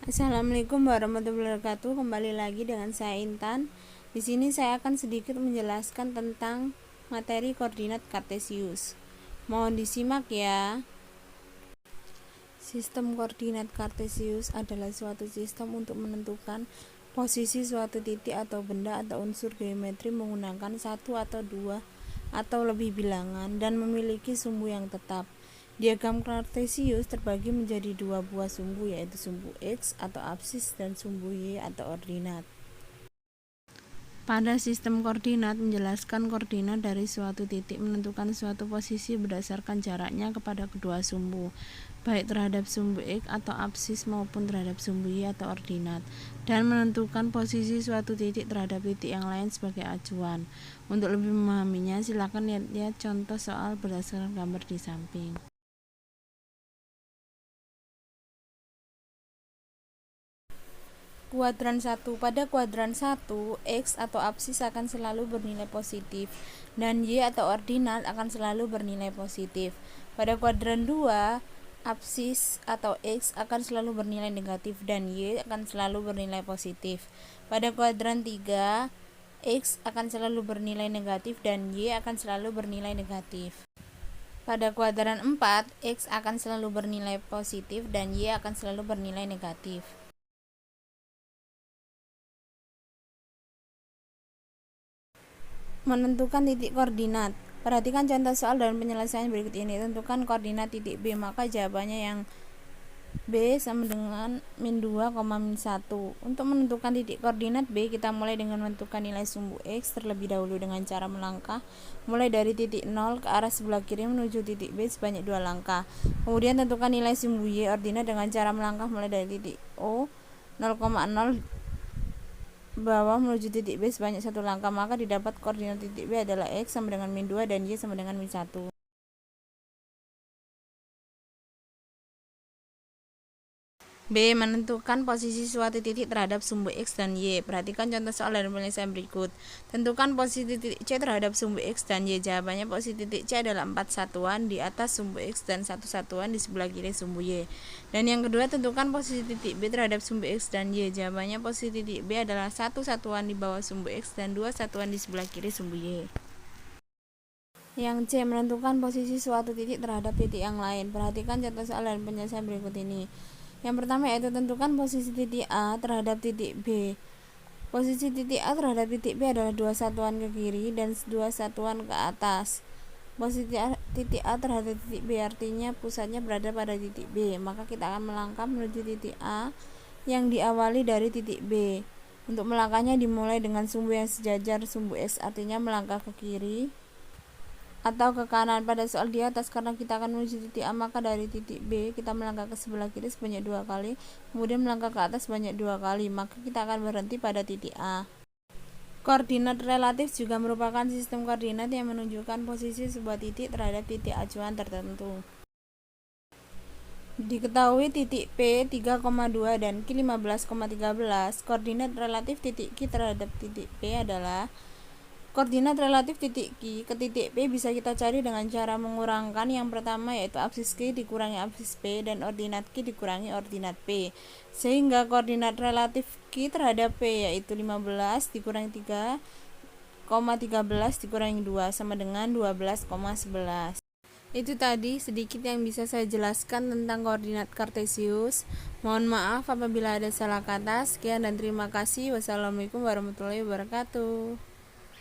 Assalamualaikum warahmatullahi wabarakatuh. Kembali lagi dengan saya Intan. Di sini saya akan sedikit menjelaskan tentang materi koordinat kartesius. Mohon disimak ya. Sistem koordinat kartesius adalah suatu sistem untuk menentukan posisi suatu titik atau benda atau unsur geometri menggunakan satu atau dua atau lebih bilangan dan memiliki sumbu yang tetap. Diagram kartesius terbagi menjadi dua buah sumbu, yaitu sumbu X atau absis dan sumbu Y atau ordinat. Pada sistem koordinat menjelaskan koordinat dari suatu titik menentukan suatu posisi berdasarkan jaraknya kepada kedua sumbu, baik terhadap sumbu X atau absis maupun terhadap sumbu Y atau ordinat, dan menentukan posisi suatu titik terhadap titik yang lain sebagai acuan. Untuk lebih memahaminya, silakan lihat contoh soal berdasarkan gambar di samping. Kuadran 1. Pada kuadran 1, X atau absis akan selalu bernilai positif dan Y atau ordinat akan selalu bernilai positif. Pada kuadran 2, absis atau X akan selalu bernilai negatif dan Y akan selalu bernilai positif. Pada kuadran 3, X akan selalu bernilai negatif dan Y akan selalu bernilai negatif. Pada kuadran 4, X akan selalu bernilai positif dan Y akan selalu bernilai negatif. Menentukan titik koordinat. Perhatikan contoh soal dan penyelesaian berikut ini. Tentukan koordinat titik B, maka jawabannya yang B sama dengan min 2, min 1. Untuk menentukan titik koordinat B, kita mulai dengan menentukan nilai sumbu X terlebih dahulu dengan cara melangkah mulai dari titik 0 ke arah sebelah kiri menuju titik B sebanyak 2 langkah. Kemudian tentukan nilai sumbu Y ordinat dengan cara melangkah mulai dari titik O 0,0 bawah menuju titik B sebanyak 1 langkah, maka didapat koordinat titik B adalah X sama dengan min 2 dan Y sama dengan min 1. B. Menentukan posisi suatu titik terhadap sumbu X dan Y. Perhatikan contoh soal dan penyelesaian berikut. Tentukan posisi titik C terhadap sumbu X dan Y. Jawabannya posisi titik C adalah 4 satuan di atas sumbu X dan 1 satuan di sebelah kiri sumbu Y. Dan yang kedua, tentukan posisi titik B terhadap sumbu X dan Y. Jawabannya posisi titik B adalah 1 satuan di bawah sumbu X dan 2 satuan di sebelah kiri sumbu Y. Yang C. Menentukan posisi suatu titik terhadap titik yang lain. Perhatikan contoh soal dan penyelesaian berikut ini. Yang pertama yaitu tentukan posisi titik A terhadap titik B. Posisi titik A terhadap titik B adalah 2 satuan ke kiri dan 2 satuan ke atas. Posisi titik A terhadap titik B artinya pusatnya berada pada titik B, maka kita akan melangkah menuju titik A yang diawali dari titik B. Untuk melangkahnya dimulai dengan sumbu yang sejajar sumbu X, artinya melangkah ke kiri atau ke kanan. Pada soal di atas, karena kita akan menuju titik A, maka dari titik B kita melangkah ke sebelah kiri sebanyak 2 kali, kemudian melangkah ke atas sebanyak 2 kali, maka kita akan berhenti pada titik A. Koordinat relatif juga merupakan sistem koordinat yang menunjukkan posisi sebuah titik terhadap titik acuan tertentu. Diketahui titik P 3,2 dan Q 15,13. Koordinat relatif titik Q terhadap titik P adalah koordinat relatif titik Q ke titik P bisa kita cari dengan cara mengurangkan yang pertama, yaitu absis Q dikurangi absis P dan ordinat Q dikurangi ordinat P, sehingga koordinat relatif Q terhadap P yaitu 15 dikurangi 3,13 dikurangi 2 sama dengan 12,11. Itu tadi sedikit yang bisa saya jelaskan tentang koordinat kartesius. Mohon maaf apabila ada salah kata. Sekian dan terima kasih. Wassalamualaikum warahmatullahi wabarakatuh.